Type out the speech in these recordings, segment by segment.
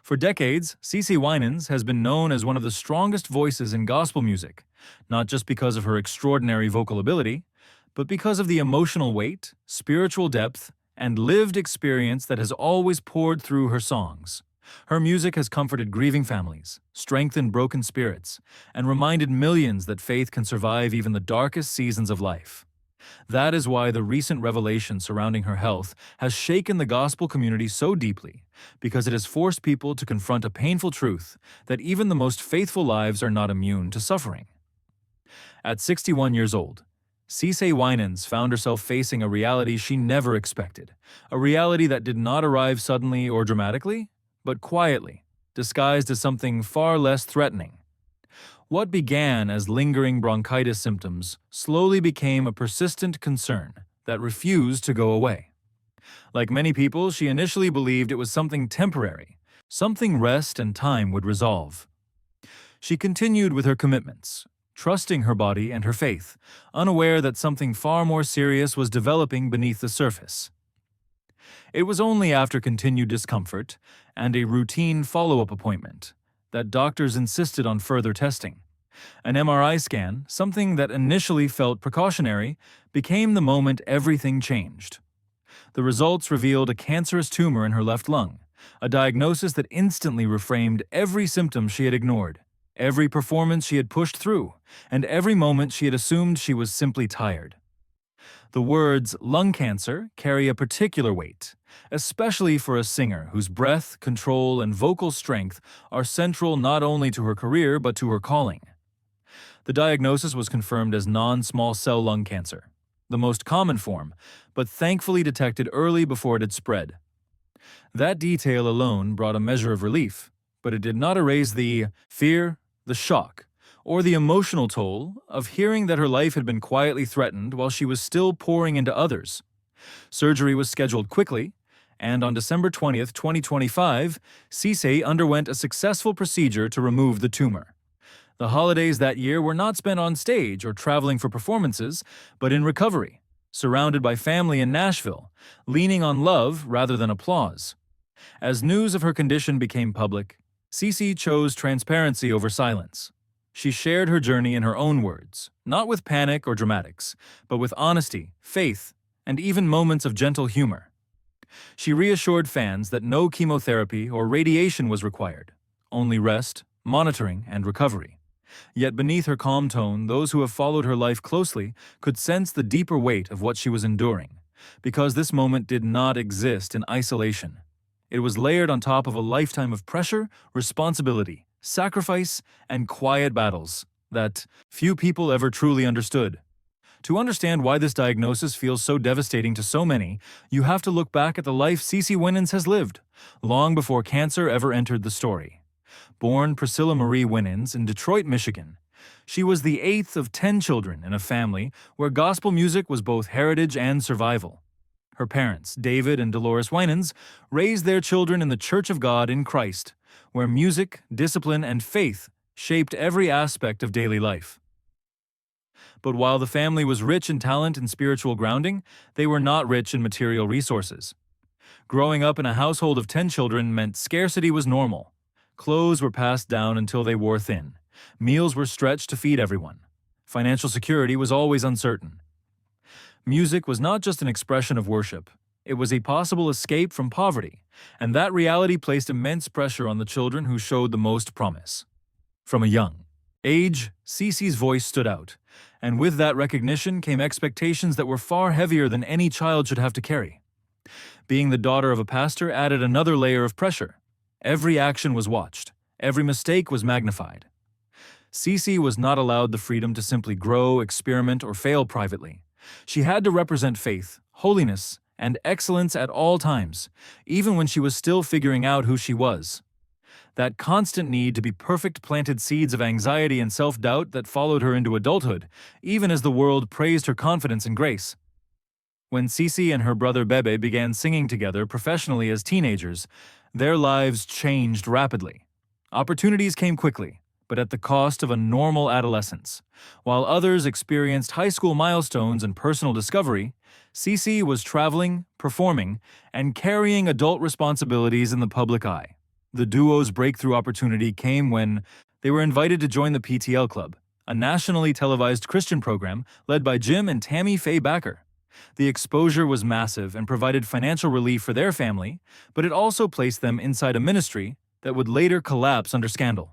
For decades, CeCe Winans has been known as one of the strongest voices in gospel music, not just because of her extraordinary vocal ability, but because of the emotional weight, spiritual depth, and lived experience that has always poured through her songs. Her music has comforted grieving families, strengthened broken spirits, and reminded millions that faith can survive even the darkest seasons of life. That is why the recent revelation surrounding her health has shaken the gospel community so deeply, because it has forced people to confront a painful truth that even the most faithful lives are not immune to suffering. At 61 years old, CeCe Winans found herself facing a reality she never expected, a reality that did not arrive suddenly or dramatically, but quietly, disguised as something far less threatening. What began as lingering bronchitis symptoms slowly became a persistent concern that refused to go away. Like many people, she initially believed it was something temporary, something rest and time would resolve. She continued with her commitments, trusting her body and her faith, unaware that something far more serious was developing beneath the surface. It was only after continued discomfort and a routine follow-up appointment that doctors insisted on further testing. An MRI scan, something that initially felt precautionary, became the moment everything changed. The results revealed a cancerous tumor in her left lung, a diagnosis that instantly reframed every symptom she had ignored, every performance she had pushed through, and every moment she had assumed she was simply tired. The words lung cancer carry a particular weight, especially for a singer whose breath, control, and vocal strength are central not only to her career but to her calling. The diagnosis was confirmed as non-small cell lung cancer, the most common form, but thankfully detected early before it had spread. That detail alone brought a measure of relief, but it did not erase the fear, the shock, or the emotional toll of hearing that her life had been quietly threatened while she was still pouring into others. Surgery was scheduled quickly, and on December 20th, 2025, CeCe underwent a successful procedure to remove the tumor. The holidays that year were not spent on stage or traveling for performances, but in recovery, surrounded by family in Nashville, leaning on love rather than applause. As news of her condition became public, CeCe chose transparency over silence. She shared her journey in her own words, not with panic or dramatics, but with honesty, faith, and even moments of gentle humor. She reassured fans that no chemotherapy or radiation was required, only rest, monitoring, and recovery. Yet beneath her calm tone, those who have followed her life closely could sense the deeper weight of what she was enduring, because this moment did not exist in isolation. It was layered on top of a lifetime of pressure, responsibility, sacrifice, and quiet battles that few people ever truly understood. To understand why this diagnosis feels so devastating to so many, you have to look back at the life CeCe Winans has lived, long before cancer ever entered the story. Born Priscilla Marie Winans in Detroit, Michigan, she was the 8th of 10 children in a family where gospel music was both heritage and survival. Her parents, David and Dolores Winans, raised their children in the Church of God in Christ, where music, discipline, and faith shaped every aspect of daily life. But while the family was rich in talent and spiritual grounding, they were not rich in material resources. Growing up in a household of 10 children meant scarcity was normal. Clothes were passed down until they wore thin. Meals were stretched to feed everyone. Financial security was always uncertain. Music was not just an expression of worship. It was a possible escape from poverty, and that reality placed immense pressure on the children who showed the most promise. From a young age, CeCe's voice stood out, and with that recognition came expectations that were far heavier than any child should have to carry. Being the daughter of a pastor added another layer of pressure. Every action was watched. Every mistake was magnified. CeCe was not allowed the freedom to simply grow, experiment, or fail privately. She had to represent faith, holiness, and excellence at all times, even when she was still figuring out who she was. That constant need to be perfect planted seeds of anxiety and self-doubt that followed her into adulthood, even as the world praised her confidence and grace. When CeCe and her brother Bebe began singing together professionally as teenagers, their lives changed rapidly. Opportunities came quickly, but at the cost of a normal adolescence. While others experienced high school milestones and personal discovery, CeCe was traveling, performing, and carrying adult responsibilities in the public eye. The duo's breakthrough opportunity came when they were invited to join the PTL Club, a nationally televised Christian program led by Jim and Tammy Faye Bakker. The exposure was massive and provided financial relief for their family, but it also placed them inside a ministry that would later collapse under scandal.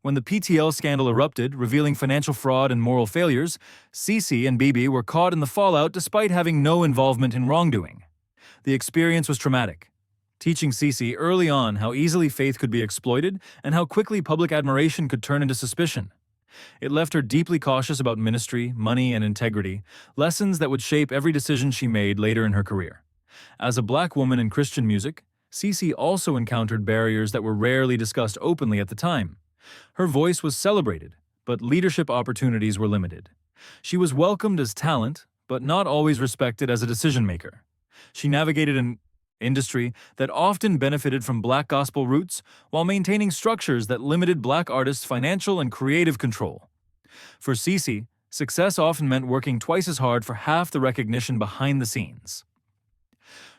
When the PTL scandal erupted, revealing financial fraud and moral failures, CeCe and BB were caught in the fallout despite having no involvement in wrongdoing. The experience was traumatic, teaching CeCe early on how easily faith could be exploited and how quickly public admiration could turn into suspicion. It left her deeply cautious about ministry, money, and integrity, lessons that would shape every decision she made later in her career. As a black woman in Christian music, CeCe also encountered barriers that were rarely discussed openly at the time. Her voice was celebrated, but leadership opportunities were limited. She was welcomed as talent, but not always respected as a decision-maker. She navigated an industry that often benefited from black gospel roots while maintaining structures that limited black artists' financial and creative control. For CeCe, success often meant working twice as hard for half the recognition behind the scenes.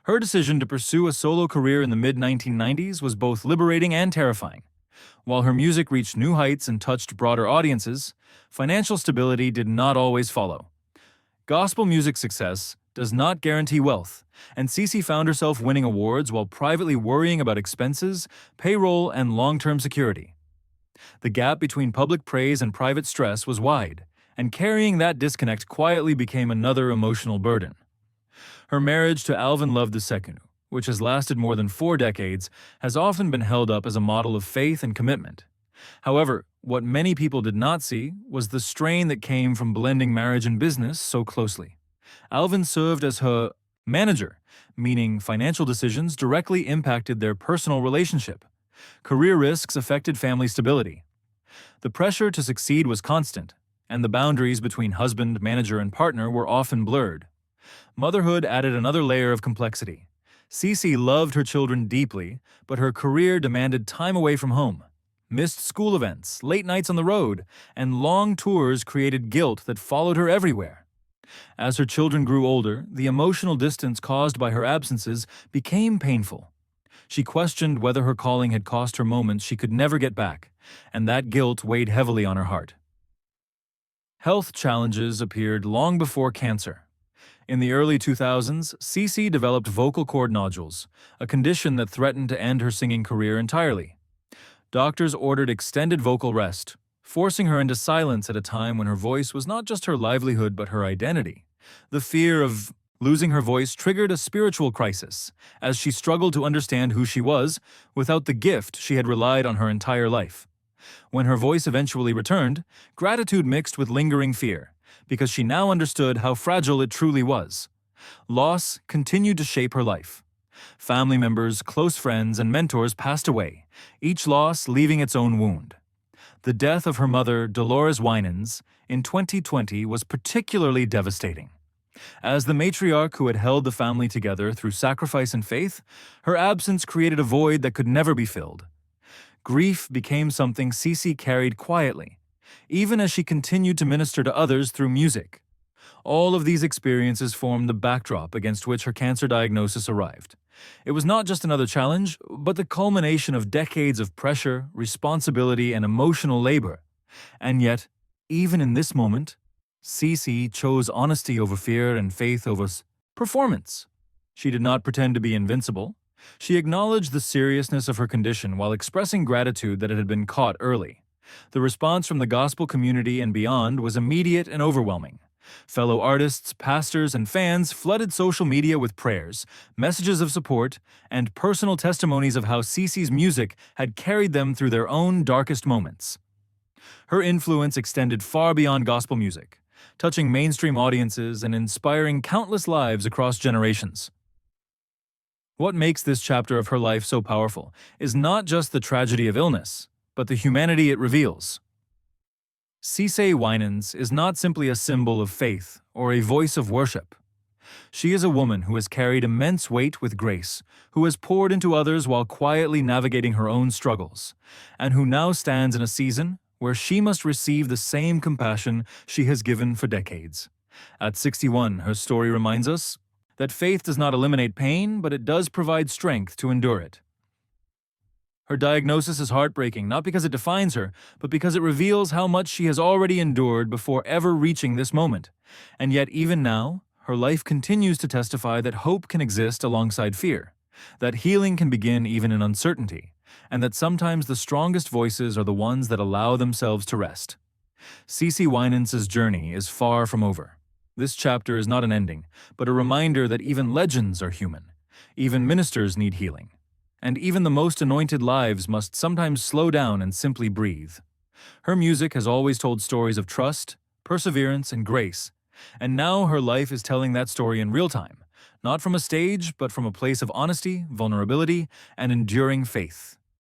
Her decision to pursue a solo career in the mid-1990s was both liberating and terrifying. While her music reached new heights and touched broader audiences, financial stability did not always follow. Gospel music success does not guarantee wealth, and CeCe found herself winning awards while privately worrying about expenses, payroll, and long-term security. The gap between public praise and private stress was wide, and carrying that disconnect quietly became another emotional burden. Her marriage to Alvin Love II, which has lasted more than 4 decades, has often been held up as a model of faith and commitment. However, what many people did not see was the strain that came from blending marriage and business so closely. Alvin served as her manager, meaning financial decisions directly impacted their personal relationship. Career risks affected family stability. The pressure to succeed was constant, and the boundaries between husband, manager, and partner were often blurred. Motherhood added another layer of complexity. CeCe loved her children deeply, but her career demanded time away from home. Missed school events, late nights on the road, and long tours created guilt that followed her everywhere. As her children grew older, the emotional distance caused by her absences became painful. She questioned whether her calling had cost her moments she could never get back, and that guilt weighed heavily on her heart. Health challenges appeared long before cancer. In the early 2000s, CeCe developed vocal cord nodules, a condition that threatened to end her singing career entirely. Doctors ordered extended vocal rest, forcing her into silence at a time when her voice was not just her livelihood but her identity. The fear of losing her voice triggered a spiritual crisis, as she struggled to understand who she was without the gift she had relied on her entire life. When her voice eventually returned, gratitude mixed with lingering fear, because she now understood how fragile it truly was. Loss continued to shape her life. Family members, close friends, and mentors passed away, each loss leaving its own wound. The death of her mother, Dolores Winans, in 2020 was particularly devastating. As the matriarch who had held the family together through sacrifice and faith, her absence created a void that could never be filled. Grief became something CeCe carried quietly, even as she continued to minister to others through music. All of these experiences formed the backdrop against which her cancer diagnosis arrived. It was not just another challenge, but the culmination of decades of pressure, responsibility, and emotional labor. And yet, even in this moment, CeCe chose honesty over fear and faith over performance. She did not pretend to be invincible. She acknowledged the seriousness of her condition while expressing gratitude that it had been caught early. The response from the gospel community and beyond was immediate and overwhelming. Fellow artists, pastors, and fans flooded social media with prayers, messages of support, and personal testimonies of how CeCe's music had carried them through their own darkest moments. Her influence extended far beyond gospel music, touching mainstream audiences and inspiring countless lives across generations. What makes this chapter of her life so powerful is not just the tragedy of illness, but the humanity it reveals. CeCe Winans is not simply a symbol of faith or a voice of worship. She is a woman who has carried immense weight with grace, who has poured into others while quietly navigating her own struggles, and who now stands in a season where she must receive the same compassion she has given for decades. At 61, her story reminds us that faith does not eliminate pain, but it does provide strength to endure it. Her diagnosis is heartbreaking, not because it defines her, but because it reveals how much she has already endured before ever reaching this moment. And yet, even now, her life continues to testify that hope can exist alongside fear, that healing can begin even in uncertainty, and that sometimes the strongest voices are the ones that allow themselves to rest. CeCe Winans' journey is far from over. This chapter is not an ending, but a reminder that even legends are human. Even ministers need healing. And even the most anointed lives must sometimes slow down and simply breathe. Her music has always told stories of trust, perseverance, and grace. And now her life is telling that story in real time, not from a stage, but from a place of honesty, vulnerability, and enduring faith.